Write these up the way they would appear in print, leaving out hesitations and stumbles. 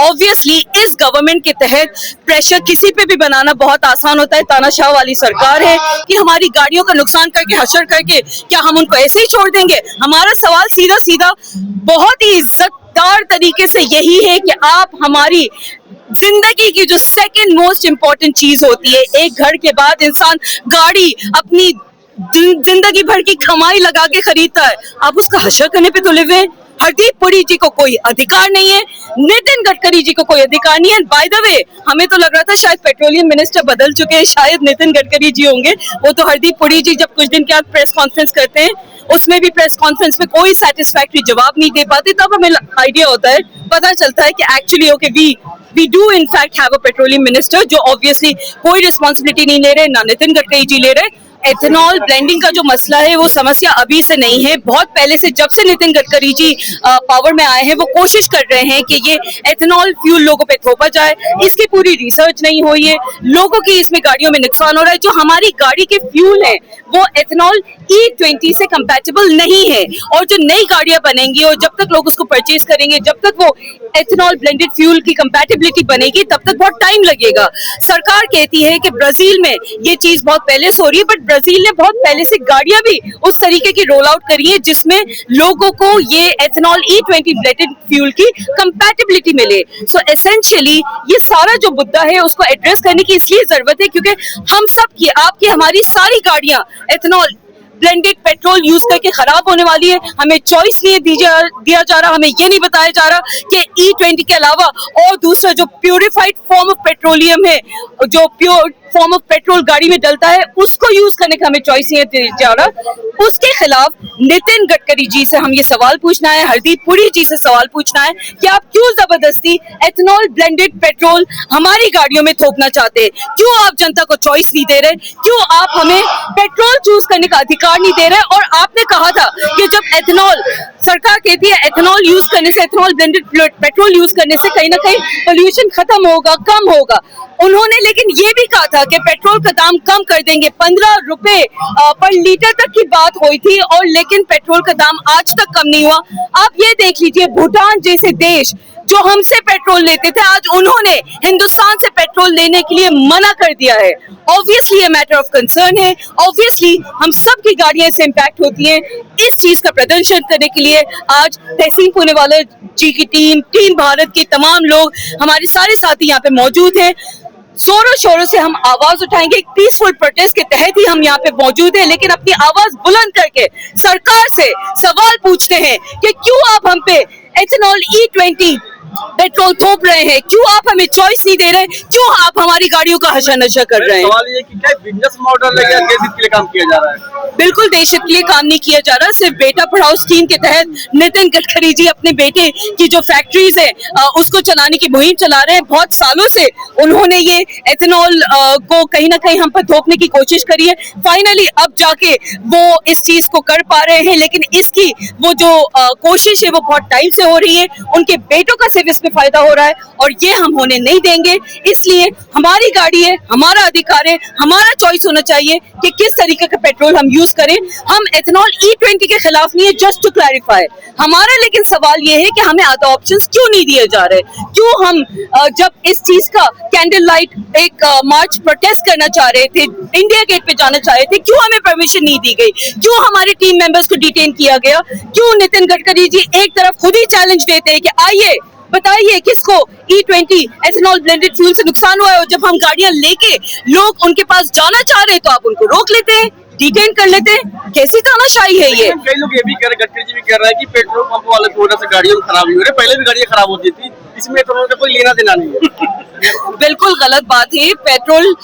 Obviously इस government के तहत प्रेशर किसी पे भी बनाना बहुत आसान होता है। तानाशाह वाली सरकार है कि हमारी गाड़ियों का नुकसान करके, हशर करके क्या हम उनको ऐसे ही छोड़ देंगे? हमारा सवाल सीधा सीधा बहुत ही इज्जतदार तरीके से यही है कि आप हमारी जिंदगी की जो सेकंड मोस्ट इम्पोर्टेंट चीज होती है, एक घर के बाद इंसान गाड़ी अपनी जिंदगी भर की कमाई लगा के खरीदता है, आप उसका हशर करने पे तुले हुए हैं। हरदीप पुरी जी को कोई अधिकार नहीं है, नितिन गडकरी जी को कोई अधिकार नहीं है। बाय द वे, हमें तो लग रहा था शायद पेट्रोलियम मिनिस्टर बदल चुके हैं, शायद नितिन गडकरी जी होंगे। वो तो हरदीप पुरी जी जब कुछ दिन के बाद प्रेस कॉन्फ्रेंस करते हैं, उसमें भी प्रेस कॉन्फ्रेंस में कोई सेटिस्फैक्टरी जवाब नहीं दे पाते, तब हमें आइडिया होता है, पता चलता है कि actually okay we do in fact have a petroleum minister जो ऑब्वियसली कोई रिस्पॉन्सिबिलिटी नहीं ले रहे, ना नितिन गडकरी जी ले रहे। एथेनॉल ब्लेंडिंग का जो मसला है वो समस्या अभी से नहीं है, बहुत पहले से, जब से नितिन गडकरी जी पावर में आए हैं वो कोशिश कर रहे हैं कि ये एथेनॉल फ्यूल लोगों पे थोपा जाए। इसकी पूरी रिसर्च नहीं हुई है, लोगों की इसमें गाड़ियों में नुकसान हो रहा है। जो हमारी गाड़ी के फ्यूल है वो एथेनॉल E20 से कंपैटिबल नहीं है, और जो नई गाड़ियां बनेंगी और जब तक लोग उसको परचेज करेंगे, जब तक वो एथेनॉल ब्लेंडेड फ्यूल की कंपैटिबिलिटी बनेगी, तब तक बहुत टाइम लगेगा। सरकार कहती है कि ब्राजील में ये चीज बहुत पहले से हो रही है, बट ब्राजील ने बहुत पहले से गाड़ियां भी उस तरीके की रोल आउट करी है जिसमें लोगों को ये एथेनॉल E20 ब्लेंडेड फ्यूल की कंपैटिबिलिटी मिले। सो एसेंशियली ये सारा जो मुद्दा है उसको एड्रेस करने की इसलिए जरूरत है क्योंकि हम सब की, आपकी, हमारी सारी गाड़ियां एथेनॉल ब्लेंडेड पेट्रोल यूज करके खराब होने वाली है। हमें चॉइस नहीं दिया जा रहा, हमें ये नहीं बताया जा रहा कि E20 के अलावा और दूसरा जो प्यूरिफाइड फॉर्म ऑफ पेट्रोलियम है, जो प्योर फॉर्म ऑफ पेट्रोल गाड़ी में डलता है, उसको यूज करने का हमें चॉइस नहीं दिया जा रहा। उसके खिलाफ नितिन गडकरी जी से हम ये सवाल पूछना है, हरदीप पुरी जी से सवाल पूछना है कि आप क्यों जबरदस्ती एथेनॉल ब्लेंडेड पेट्रोल हमारी गाड़ियों में थोपना चाहते हैं? क्यों आप जनता को चॉइस नहीं दे रहे? क्यों आप हमें पेट्रोल चूज करने का अधिकार नहीं दे रहे? और आपने कहा था कि जब एथेनॉल, सरकार कहती है एथेनॉल यूज करने से, एथेनॉल ब्लेंडेड पेट्रोल यूज करने से कहीं ना कहीं पोल्यूशन खत्म होगा, कम होगा। उन्होंने लेकिन ये भी कहा था कि पेट्रोल का दाम कम कर देंगे, 15 रुपए पर लीटर तक की बात हुई थी, और लेकिन पेट्रोल का दाम आज तक कम नहीं हुआ। आप ये देख लीजिए, भूटान जैसे देश जो हमसे पेट्रोल लेते थे, आज उन्होंने हिंदुस्तान से पेट्रोल लेने के लिए मना कर दिया है। ऑब्वियसली ये मैटर ऑफ कंसर्न है, ऑब्वियसली हम सब की गाड़ियां इससे इम्पैक्ट होती हैं। इस चीज का प्रदर्शन करने के लिए आज तहसीन पूनेवाला जी की टीम भारत के तमाम लोग, हमारे सारे साथी यहाँ पे मौजूद हैं। जोरों शोरों से हम आवाज उठाएंगे, एक पीसफुल प्रोटेस्ट के तहत ही हम यहाँ पे मौजूद हैं, लेकिन अपनी आवाज बुलंद करके सरकार से सवाल पूछते हैं कि क्यों आप हम पे एथेनॉल E20 पेट्रोल थोप रहे हैं? क्यों आप हमें चॉइस नहीं दे रहे? क्यों आप हमारी गाड़ियों का हशर नशर कर रहे हैं? सवाल ये कि क्या बिजनेस मॉडल है या देश हित के लिए काम किया जा रहा है? बिल्कुल देश हित के लिए काम नहीं किया जा रहा। सिर्फ बेटा पढ़ाओ स्कीम के तहत नितिन गडकरी जी अपने बेटे की जो फैक्ट्रीज है उसको चलाने की मुहिम चला रहे हैं। बहुत सालों से उन्होंने ये एथेनॉल को कहीं ना कहीं हम पर थोपने की कोशिश करी है। फाइनली अब जाके वो इस चीज को कर पा रहे हैं, लेकिन इसकी वो जो कोशिश है वो बहुत टाइम से हो रही है। उनके बेटों का सिर्फ इसमें फायदा हो रहा है और ये हम होने नहीं देंगे। इसलिए हमारी गाड़ी है, हमारा अधिकार है, हमारा चॉइस होना चाहिए कि किस तरीके का पेट्रोल हम यूज करें। हम एथेनॉल E20 के खिलाफ नहीं है, जस्ट टू क्लैरिफाई। हमारा लेकिन सवाल ये है कि हमें अदर ऑप्शंस क्यों नहीं दिए जा रहे? क्यों हम जब इस चीज का कैंडल लाइट एक मार्च प्रोटेस्ट करना चाह रहे थे, इंडिया गेट पे जाना चाह रहे थे, क्यों हमें परमिशन नहीं दी गई? क्यों हमारे टीम मेंबर्स को डिटेन किया गया? क्यों नितिन गडकरी जी एक तरफ खुद ही चैलेंज देते हैं कि आइए बताइए किसको E20 एथेनॉल ब्लेंडेड फ्यूल से नुकसान हुआ है, और जब हम गाड़ियां लेके लोग उनके पास जाना चाह रहे हैं तो आप उनको रोक लेते हैं, डिटेन कर लेते हैं। कैसी तानाशाही है ये? कई लोग ये भी कह रहे, गडकरी जी भी कह रहे हैं कि पेट्रोल पंप वाले की वजह से गाड़ियां खराब हो रही है। पहले भी गाड़ियां खराब होती थी, इसमें एथेनॉल का कोई लेना देना नहीं है। बिल्कुल गलत बात है। पेट्रोल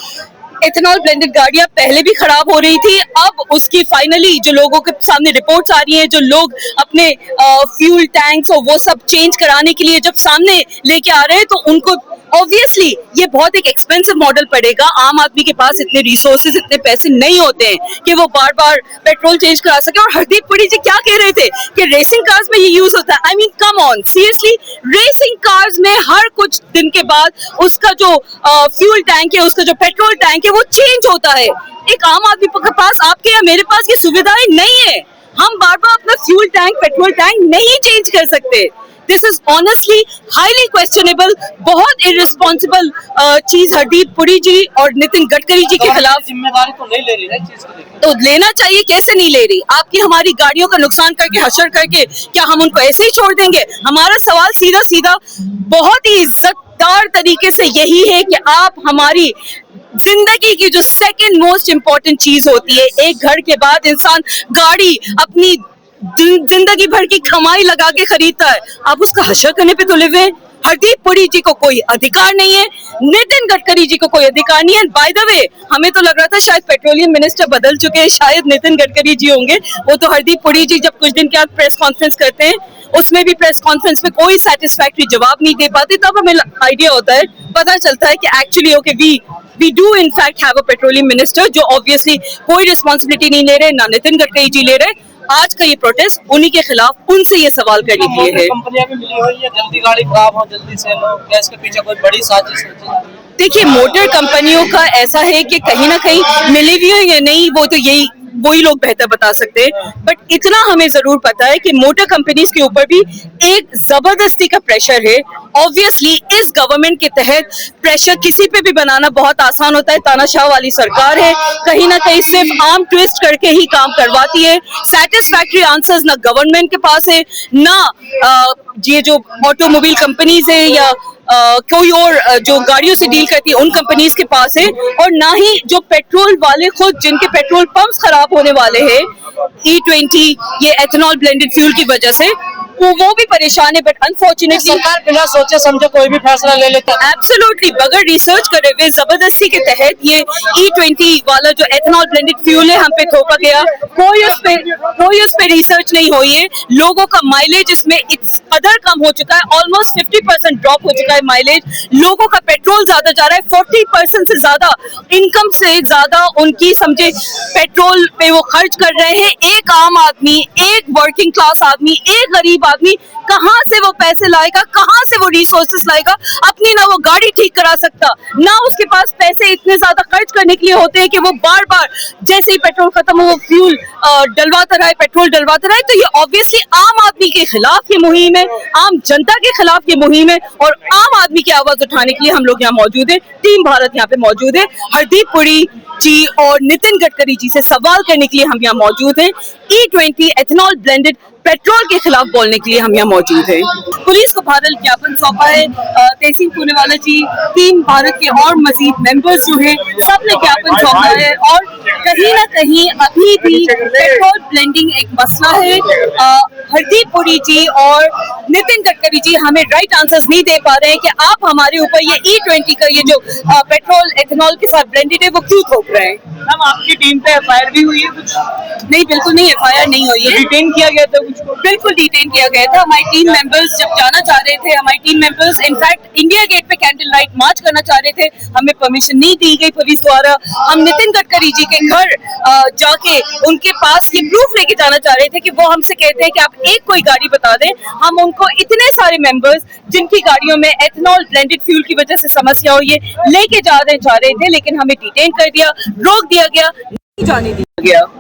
एथेनॉल ब्लेंडेड गाड़ियां पहले भी खराब हो रही थी। अब उसकी फाइनली जो लोगों के सामने रिपोर्ट्स आ रही हैं, जो लोग अपने फ्यूल टैंक्स और वो सब चेंज कराने के लिए जब सामने लेके आ रहे हैं, तो उनको ऑब्वियसली ये बहुत एक एक्सपेंसिव मॉडल पड़ेगा। आम आदमी के पास इतने रिसोर्सेज, इतने पैसे नहीं होते हैं कि वो बार बार पेट्रोल चेंज करा सके। और हरदीप पुरी जी क्या कह रहे थे कि रेसिंग कार्स में ये यूज होता है। I mean come on, seriously, racing cars में हर कुछ दिन के बाद उसका जो फ्यूल टैंक है, उसका जो पेट्रोल टैंक है, वो चेंज होता है। एक आम आदमी के पास, आपके या मेरे पास ये सुविधाएं नहीं है। हम बार बार अपना फ्यूल टैंक, पेट्रोल टैंक नहीं चेंज कर सकते। This is honestly highly questionable, बहुत इररिस्पॉन्सिबल चीज हरदीप पुरी जी और नितिन गडकरी जी के खिलाफ। जिम्मेदारी तो नहीं ले रही है इस चीज को। तो लेना चाहिए, कैसे नहीं ले रही? आपकी हमारी गाड़ियों का नुकसान करके, हशर करके, क्या हम उनको ऐसे ही छोड़ देंगे? हमारा सवाल सीधा सीधा बहुत ही इज्जतदार तरीके से यही है कि आप हमारी जिंदगी की जो सेकंड मोस्ट इम्पोर्टेंट चीज होती है, एक घर के बाद इंसान गाड़ी अपनी जिंदगी भर की कमाई लगा के खरीदता है, आप उसका हशर करने पे तुले हुए हैं। हरदीप पुरी जी को कोई अधिकार नहीं है, नितिन गडकरी जी को कोई अधिकार नहीं है। बाय द वे, हमें तो लग रहा था शायद पेट्रोलियम मिनिस्टर बदल चुके हैं, शायद नितिन गडकरी जी होंगे। वो तो हरदीप पुरी जी जब कुछ दिन के बाद प्रेस कॉन्फ्रेंस करते हैं, उसमें भी प्रेस कॉन्फ्रेंस में कोई सेटिस्फैक्टरी जवाब नहीं दे पाते, तब हमें आइडिया होता है, पता चलता है कि actually okay we do in fact have a petroleum minister, जो ऑब्वियसली कोई रिस्पॉन्सिबिलिटी नहीं ले रहे, ना नितिन गडकरी जी ले रहे। आज का ये प्रोटेस्ट उन्हीं के खिलाफ, उनसे ये सवाल करने के लिए है। कंपनियां भी मिली हुई है, जल्दी गाड़ी खराब हो जल्दी सेल हो, क्या इसके पीछे कोई बड़ी साजिश है? देखिए, मोटर कंपनियों का ऐसा है कि कहीं ना कहीं मिली हुई है या नहीं, वो तो यही वही लोग बेहतर बता सकते हैं। बट इतना हमें जरूर पता है कि मोटर कंपनीज के ऊपर भी एक जबरदस्ती का प्रेशर है। ऑब्वियसली इस गवर्नमेंट के तहत प्रेशर किसी पे भी बनाना बहुत आसान होता है। तानाशाह वाली सरकार है, कहीं ना कहीं सिर्फ आर्म ट्विस्ट करके ही काम करवाती है। सेटिस्फैक्टरी आंसर्स ना गवर्नमेंट के पास है, ना ये जो ऑटोमोबाइल कंपनीज है या कोई और जो गाड़ियों से डील करती है उन कंपनीज के पास है, और ना ही जो पेट्रोल वाले खुद, जिनके पेट्रोल पंप्स खराब होने वाले हैं E20 ये एथेनॉल ब्लेंडेड फ्यूल की वजह से, वो भी परेशान है। बट अनफॉर्चुनेटली सरकार बिना सोचे समझे कोई भी फैसला ले लेता है। एब्सोल्युटली बगैर रिसर्च करे हुए जबरदस्ती के तहत ये E20 वाला जो एथेनॉल ब्लेंडेड फ्यूल है हम पे थोपा गया। कोई उस पे रिसर्च नहीं हुई है। लोगों का माइलेज इसमें इट्स अदर कम हो चुका है, ऑलमोस्ट 50% ड्रॉप हो चुका है माइलेज। लोगों का पेट्रोल ज्यादा जा रहा है, 40% से ज्यादा इनकम से ज्यादा उनकी समझे पेट्रोल पे वो खर्च कर रहे हैं। एक आम आदमी, एक वर्किंग क्लास आदमी, एक गरीब आदमी कहां से वो पैसे लाएगा, कहां से वो रिसोर्सेस लाएगा? अपनी ना वो गाड़ी ठीक करा सकता, ना उसके पास पैसे इतने ज्यादा खर्च करने के लिए होते हैं कि वो बार बार जैसे ही पेट्रोल खत्म हो वो फ्यूल डलवाता रहे, पेट्रोल डलवाता रहे। तो ये ऑब्वियसली आम आदमी के खिलाफ ये मुहिम है, आम जनता के खिलाफ ये मुहिम है, और आम आदमी की आवाज उठाने के लिए हम लोग यहाँ मौजूद है। टीम भारत यहाँ पे मौजूद है, हरदीप पुरी जी और नितिन गडकरी जी से सवाल करने के लिए हम यहाँ मौजूद हैं। E20 एथेनॉल ब्लेंडेड पेट्रोल के खिलाफ बोलने के लिए हम यहाँ मौजूद हैं। पुलिस को भारत ज्ञापन सौंपा है, तहसीन पूनेवाला जी, टीम भारत के और मजीद मेंबर्स जो हैं सब ने ज्ञापन सौंपा है, और कहीं ना कहीं अभी भी पेट्रोल ब्लेंडिंग एक मसला है। हरदीप पुरी जी और नितिन गडकरी जी हमें राइट आंसर्स नहीं दे पा रहे हैं कि आप हमारे ऊपर ये E20 का ये जो पेट्रोल एथेनॉल के साथ ब्लेंडेड है वो क्यों थोप रहे हैं। मैम, आपकी टीम पे एफआईआर भी हुई है कुछ? नहीं, बिल्कुल नहीं, एफआईआर नहीं हुई है। डिटेन किया गया था कुछ? बिल्कुल डिटेन किया गया था। हमारी टीम मेंबर्स जब जाना चाह रहे थे, हमारी team members in fact India gate पे कैंडल लाइट मार्च करना चाह रहे थे, हमें परमिशन नहीं दी गई पुलिस द्वारा। हम नितिन गडकरी जी के घर जाके उनके पास ये प्रूफ लेके जाना चाह रहे थे कि वो हमसे कहते हैं कि आप एक कोई गाड़ी बता दें। हम उनको इतने सारे मेंबर्स जिनकी गाड़ियों में एथेनॉल ब्लेंडेड फ्यूल की वजह से समस्या हो, ये लेके जा रहे थे, लेकिन हमें डिटेन कर दिया, रोक दिया गया, नहीं जाने दिया गया।